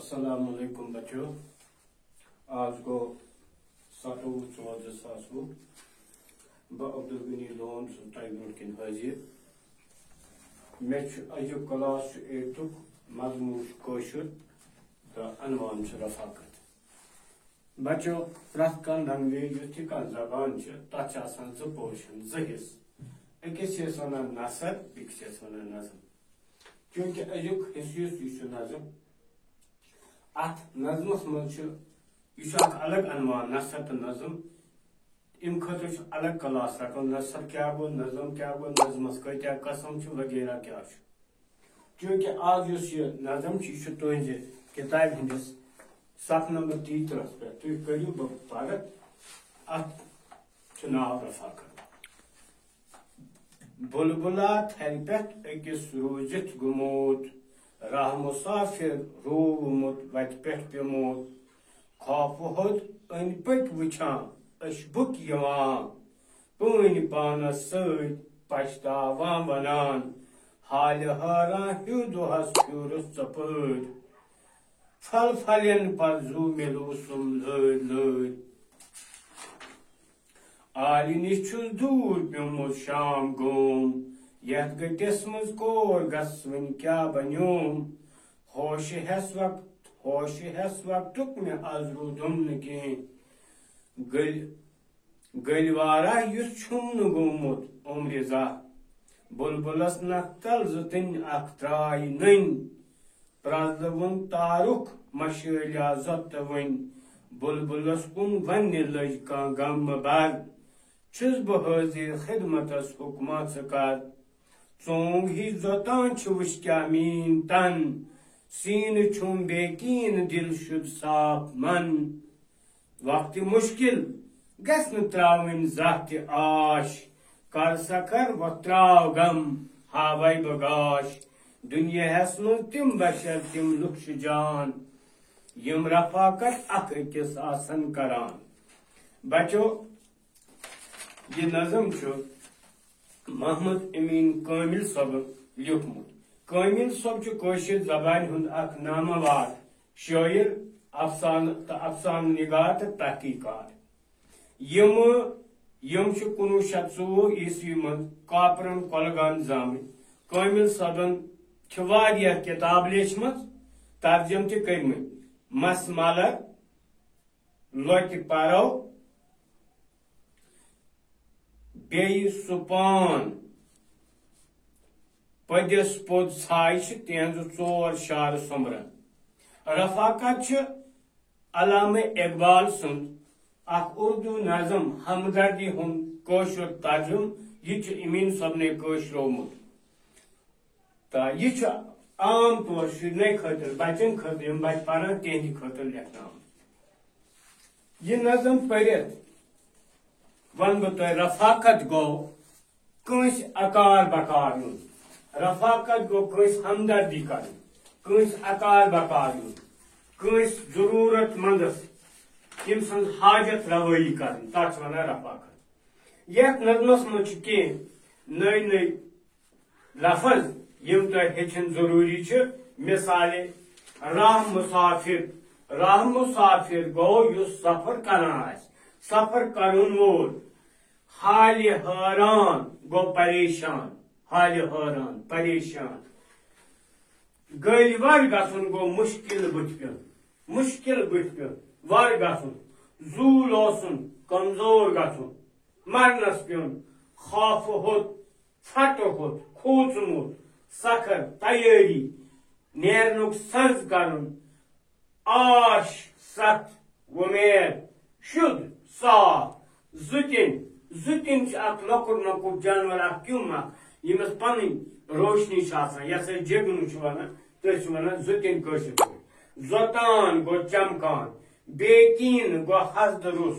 السلام علیکم بچو آج گو 7/4/2020 بہ عبدالغنی لون تہ برو کن حاضر مے اجو کلاس 8 مضمون کوشر تو عنوان رفاقت بچو پرت کان لنگویج یتھ کان زبان تک ز پورشن ز حص اکس ونان نثر بیکس ونان نظم چونکہ اجک حص یہ نظم ات نظمس مز یہ الگ عنوان نثر تو نظم ام خاطر الگ کلاس رکھن نثر کیا گو نظم کیا گو نظمس کتیا قسم وغیرہ کیا چونکہ آج یہ نظم یہ تہذ کتاب ہندس صف نمبر 33 پہ تھی کرو بہ پڑھ ات ناو رفاقت بلبلا تھل پہ اکس روزت گموت راہ مسافر رومت وت پہ پیموت خوف ہود ان پک وچھان اشبک یوان پن پانس ست پچھتاوان ونان حال حیران ہیو دہس پھیورس ژپٲرۍ پھل پھلین پزو ملوسم لٲرۍ لٲرۍ آلہِ نش چھُس دوٗر پیومُت شام گوم یتھ گٔٹِس منٛز کور گژھ وۄنۍ کیٛاہ بنیوم ہوش ہٮ۪س وقتُک مےٚ آز روٗدُم نہٕ کینٛہہ گٔلۍ وارہ یُس چھُم نہٕ گوٚمُت عمرِ زانٛہہ بُلبُلس نکھ تل زٕتٕنۍ اکھ ترٛاے نٔنۍ پرٛزلوُن تارُک مشٲلیا زۄپتہٕ وۄنۍ بُلبُلس کُن وننہِ لٔج کانٛہہ غمہٕ بر چھُس بہٕ حٲضِر خدمتس حُکما ژٕ کر ژونگ ہی زوتان چھُ وٕچھ کیٛاہ میٛٲنۍ تن سیٖنہٕ چھُم بے کیٖن دل شُد صاف من وقتہِ مُشکِل گژھِ نہٕ ترٛاوٕنۍ زانٛہہ تہِ آش کر سا کر وۄنۍ ترٛاو غم ہاوے بہٕ گاش دُنیاہس منٛز تِم بشر تِم لُکھ چھِ جان یم رفاقت اکھ أکِس آسن کران بچو یہ نظم محمد امین کامل صٲبن لیوکھمُت کامل صٲب چھُ کٲشِر زبانہِ ہُنٛد اکھ نامور شٲعر افسانہٕ تہٕ افسانہٕ نگار تہٕ تحقیٖقات یم چھِ 1904 عیسوی منٛز کاپرن کۄلگام زامٕتۍ کامل صٲبن چھِ واریاہ کِتاب لیچھمٕژ ترجم تہِ کٔرمٕتۍ مس ملر لۄتہِ پرو بیٚیہِ سُپان پٔدِس پوٚد ژھاے چھِ تِہنٛزٕ 4 شعرٕ سومبرن رفاقت چھِ علامہ اقبال سُنٛد اکھ اردو نظم ہمدردی ہُنٛد کٲشُر ترجم یہ چھُ امین صٲبنٕے کٲشرومُت تہٕ یہِ چھُ عام طور شُرنٕے خٲطرٕ بچن خٲطرٕ یِم بچہِ پران تِہنٛدِ خٲطرٕ لیکھناونہٕ یہِ نظم پٔرِتھ ون بہٕ تۄہہِ رفاقت گوٚو کٲنٛسہِ اکار بکار یُن رفاقت گوٚو کٲنٛسہِ ہمدردی کرٕنۍ کٲنٛسہِ اکار بکار یُن کٲنٛسہِ ضروٗرت منٛدس تٔمۍ سٕنٛز حاجت روٲیی کرٕنۍ تتھ چھِ ونان رفاقت یتھ نظمس منٛز چھِ کینٛہہ نٔے نٔے لفظ یم تۄہہِ ہیٚچھِنۍ ضروٗری چھِ مثالے راہ مسافر گوٚو یُس سفر کران آسہِ سفر کرن وول حالہِ حٲران گوٚو پریشان حالہِ حٲران پریشان گٔلۍ ور گژھُن گوٚو مُشکِل بٕتھِ پیوٚن ور گژھُن زوٗل اوسُن کمزور گژھُن مرنس پیوٚن خوفہٕ ہوٚت پھٹہٕ ہوٚت کھوٗژمُت سخر تیٲری نیرنُک سنٛز کرُن آش ستھ وۄمید شُد صاف زُتِنۍ چھِ اکھ لۄکُٹ جانور اکھ کیوٚم اکھ ییٚمِس پنٕنۍ روشنی چھِ آسان یتھ أسۍ جگنہٕ چھِ ونان تٔتھۍ چھِ ونان زُتِنۍ کٲشِر پٲٹھۍ زوتان گوٚو چمکان بے کیٖن گوٚو حسدٕ روٚس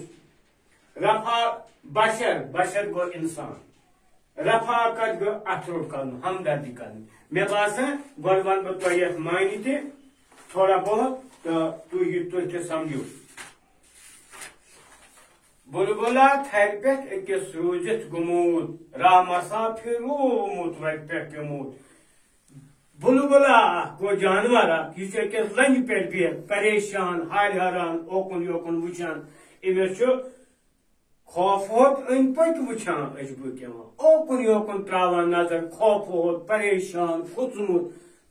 بشر گوٚو انسان رفاقت گوٚو اتھ روٚٹ کرُن ہمدردی کرٕنۍ مےٚ باسان گۄڈٕ ونہٕ بہٕ تۄہہِ یتھ معنی تہِ تھوڑا بہت تہٕ تُہۍ تہِ سمجھِو بلبلا تھل پہ أکِس روٗزِتھ گوٚمُت راہ مسافر روٗمُت وتہِ پٮ۪ٹھ پیوٚمُت بلبلا گو جانور یہ أکس لنجہ پہ بہت پریشان حال حیران اوکن یوکن وچان امس خوف ہوت ان پک وچان اشبک اوکن یوکن تراوان نظر خوف ہوت پریشان کھوژمت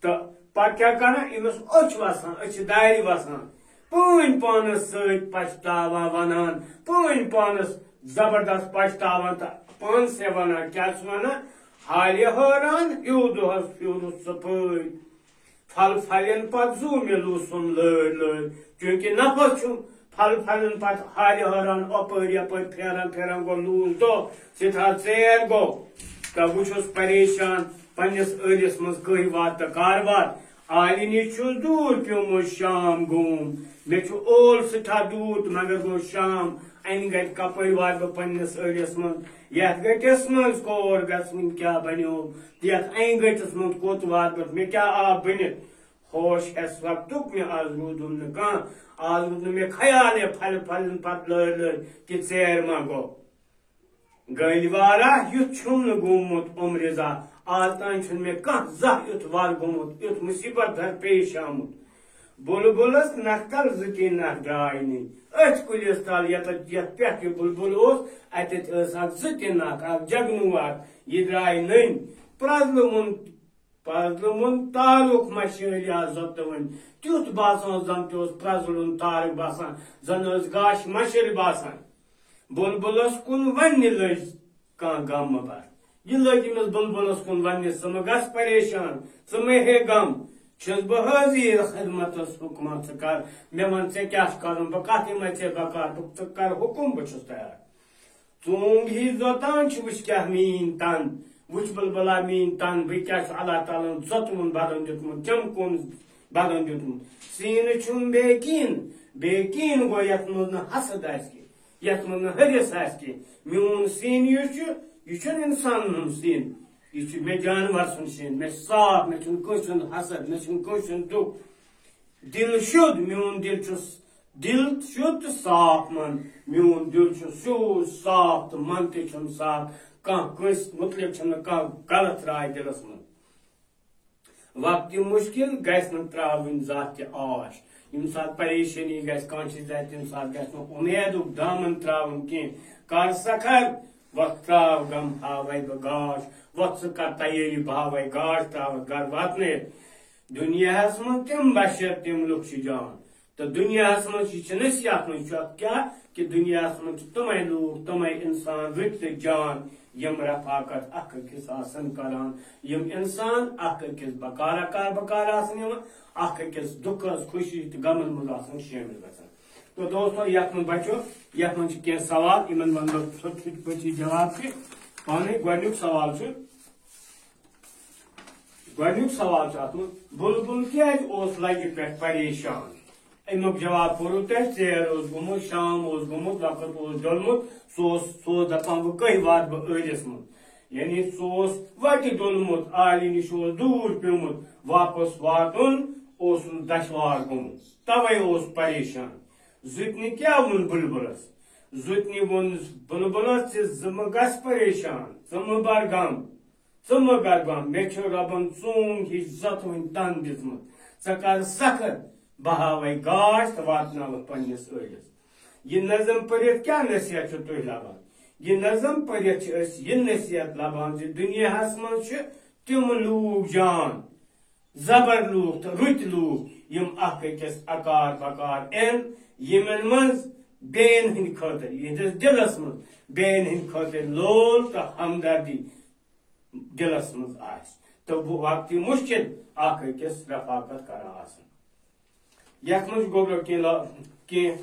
تو پتہ کیا کران امس أچھ وسان أچھ دارِ وسان پٲنۍ پانس سۭتۍ پچھتاوان ونان پٲنۍ پانس زبردست پچھتاوان تو پان سے ونان کیا ونان حالہِ حٲران ہیوٗ دۄہس پھیوٗرُس صفٲیی پھل پھلٮ۪ن پتہٕ زُو مےٚ لوٗسُن لٲرۍ لٲرۍ چوٗنٛکہِ نفر چھُم پھل پھلٮ۪ن پتہٕ حالہِ حٲران اپٲرۍ یپٲرۍ پھیران پھیران گوٚو لوٗس دۄہ سٮ۪ٹھاہ ژیر گوٚو تہٕ بہٕ چھُس پریشان پننِس ٲلِس منٛز کٔہۍ وات تہٕ کاربار آلہِ نِش چھُس دوٗر پیوٚمُت شام گوم مےٚ چھُ اول سٮ۪ٹھاہ دوٗر تہٕ مگر گوٚو شام انہِ گٹہِ کپٲرۍ واتہٕ بہٕ پننِس ٲلِس منٛز یتھ گٹِس منٛز کور گژھوٕنۍ کیٛاہ بنیوم یتھ انہِ گٹِس منٛز کوٚت واتہٕ بہٕ مےٚ کیٛاہ آو بٔنِتھ ہوش ہٮ۪س وقتُک مےٚ آز روٗدُم نہٕ کانٛہہ آز روٗد نہٕ مےٚ خیالے پھلہِ پھلٮ۪ن پتہٕ لٲرۍ لٲرۍ کہِ ژیر ما گوٚو گٔلۍ وارا یُتھ چھُم نہٕ گوٚمُت عمرِ زانٛہہ آز تام چھُنہٕ مےٚ کانٛہہ زانٛہہ یُتھ وَر گوٚمُت یُتھ مُصیبت درپیش آمُت بُلبُلس نکھل زٕ کِنۍ نکھ درٛاے نٕنۍ أتھۍ کُلِس تل یتھ پٮ۪ٹھ یہِ بُلبُل اوس اتٮ۪تھ ٲس اکھ زٕ تہِ نکھ اکھ جگنوٗ اکھ یہِ درٛاے نٔنۍ پرٛزلوُن تارُک مشٲلیا زۄپتہٕ وۄنۍ تیُتھ باسان زن تہِ اوس پرٛزلُن تارُک باسان زن ٲس گاش مشِر باسان بُلبُلس کُن وننہِ لٔج کانٛہہ غم بر یہ لٔج أمِس بُلبُلس کُن وننہِ ژٕ مہٕ گژھ پریشان ژٕ مہٕ ہے غم چھُس بہٕ حٲضر خدمتس حُکما ژٕ کر مےٚ ون ژےٚ کیٛاہ چھُ کرُن بہٕ کتھ یِمے ژےٚ بکار ژٕ کر حُکم بہٕ چھُس تیار ژوٗنٛگ ہی زوتان چھُ وٕچھ کیٛاہ میٛٲنۍ تن وٕچھ بُلبُلا میٛٲنۍ تن بہٕ کیٛاہ چھُ اللہ تعالیٰ ہن ژۄتوُن بدن دیُتمُت چمکوُن بدن دیُتمُت سیٖنہٕ چھُم بے کیٖن گوٚو یتھ منٛز نہٕ حسد آسہِ کینٛہہ یتھ منٛز نہٕ حرِس آسہِ کینٛہہ میون سیٖن یُس چھُ یہ چھُنہٕ انسانن ہُنٛد سیٖن یہ چھُ مےٚ جانور سُنٛد سیٖن مےٚ چھُ صاف مےٚ چھُنہٕ کٲنٛسہِ ہُنٛد حسد مےٚ چھُنہٕ کٲنٛسہِ ہُنٛد دُکھ دل شُد میون دل چھُ دل شُد تہٕ صاف من میون دل چھُ سیوٚد صاف تہٕ من تہِ چھُم صاف کانٛہہ کٲنٛسہِ مُتعلق چھُنہٕ کانٛہہ غلط راے دلس منٛز وقتہِ مُشکِل گژھِ نہٕ ترٛاوٕنۍ زانٛہہ تہِ آش ییٚمہِ ساتہٕ پریشٲنی گژھِ کٲنٛسہِ زاتہِ تمہِ ساتہٕ گژھِ نہٕ اُمیدُک دامن ترٛاوُن کینٛہہ کر سکھر وقت ترٛاو غم ہاوے بہٕ گاش وقت ژٕ کر تیٲری بہٕ ہاوے گاش ترٛاوَتھ گرٕ واتنٲیِتھ دُنیاہس منٛز تِم بشر تِم لُکھ چھِ جان تہٕ دُنیاہس منٛز یہِ چھِ نصیحت منٛز چھُ اتھ کیٛاہ کہِ دُنیاہس منٛز چھِ تِمے لوٗکھ تِمے انسان رٕتۍ تہٕ جان یم رفاقت اکھ أکِس آسان کران یم انسان اکھ أکِس بکار آسان یِوان اکھ أکِس دُکھس خوشی تہٕ غمن منٛز آسان شٲمِل گژھان تو دوستو یتھ منٛز بچو یتھ منٛز چھِ کینٛہہ سوال یمن ونہٕ بہٕ ژھوٚٹ پٲٹھی جواب تہِ پانے گۄڈنیُک سوال چھُ اتھ منٛز بُلبُل کیٛازِ اوس لگہِ پٮ۪ٹھ پریشان امیُک جواب کوٚروٕ تۄہہِ ژیر اوس گوٚمُت شام اوس گوٚمُت وقت اوس ڈوٚلمُت سُہ اوس دپان بہٕ کٔہۍ واتہٕ بہٕ ٲلِس منٛز یعنی سُہ اوس وتہِ ڈوٚلمُت آلہِ نِش اوس دوٗر پیوٚمُت واپس واتُن اوسُن دشوار گوٚمُت توے اوس پریشان زٕتنہِ کیٛاہ ووٚن بُلبُلس زٕتنہِ ووٚن بُلبُلس ژٕ مہٕ گژھ پریشان ژٕ مہٕ بر غم ژٕ مہٕ کر غم مےٚ چھُ رۄبن ژوٗنٛگ ہِش زۄتوٕنۍ تن دِژمٕژ ژٕ کر سخر بہٕ ہاوے گاش تہٕ واتناوَتھ پننِس ٲلِس یہِ نظم پٔرِتھ کیٛاہ نصیحت چھُ تُہۍ لبان یہِ نظم پٔرِتھ چھِ أسۍ یہِ نصیحت لبان زِ دُنیاہس منٛز چھِ تِم لوٗکھ جان زبر لوٗکھ تہٕ رٕتۍ لوٗکھ یم اکھ أکِس اکار بکار یِن یِمن منٛز بیٚین ہٕنٛدِ خٲطرٕ یِہنٛدِس دلس منٛز بیٚین ہٕنٛدِ خٲطرٕ لول تہٕ ہمدردی دلس منٛز آسہِ تہٕ وقتہِ مُشکِل اکھ أکِس رفاقت کران آسان یتھ منٛز گوٚو کینٛہہ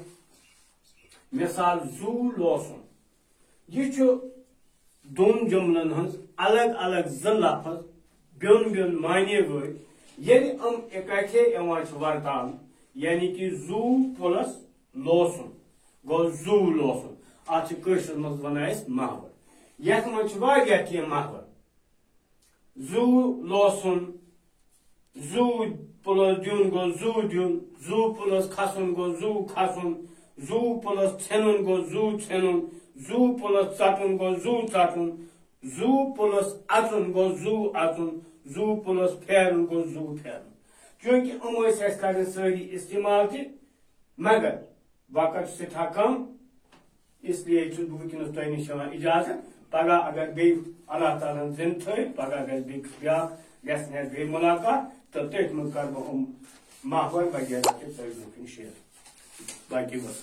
مثال زوٗ لوسُن یہِ چھُ دۄن جملن ہٕنٛز الگ الگ زٕ لفظ بیوٚن بیوٚن معنے وٲلۍ ییٚلہِ اِکٹھے یِوان چھِ ورتاونہٕ یعنی کہِ زوٗ پلس لوسُن گوٚو زوٗ لوسُن اتھ چھِ کٲشرِس منٛز ونان أسۍ محور یتھ منٛز چھِ واریاہ کینٛہہ محور زوٗ لوسُن زوٗ پلس دیُن گوٚو زوٗ دیُن زوٗ پلس کھسُن گوٚو زوٗ کھسُن زوٗ پلس ژھِنُن گوٚو زوٗ ژھِنُن زوٗ پلس ژٹُن گوٚو زوٗ ژٹُن زوٗ پلس اژُن گوٚو زوٗ اژُن زو پلس پھیرن گو زو پھیرن چونکہ اس کرن ساری استعمال تہ مگر وقت سٹھا کم اس لیے چھس بہ ونکس تہ نش اجازت پگہ اگر بی اللہ تعالیٰ زند تھو پگہ گھس بیاکھ گھس ملاقات تو تھی من کر بہ ماحول وغیرہ تہ تھی برونہ کن شیئر باقی بس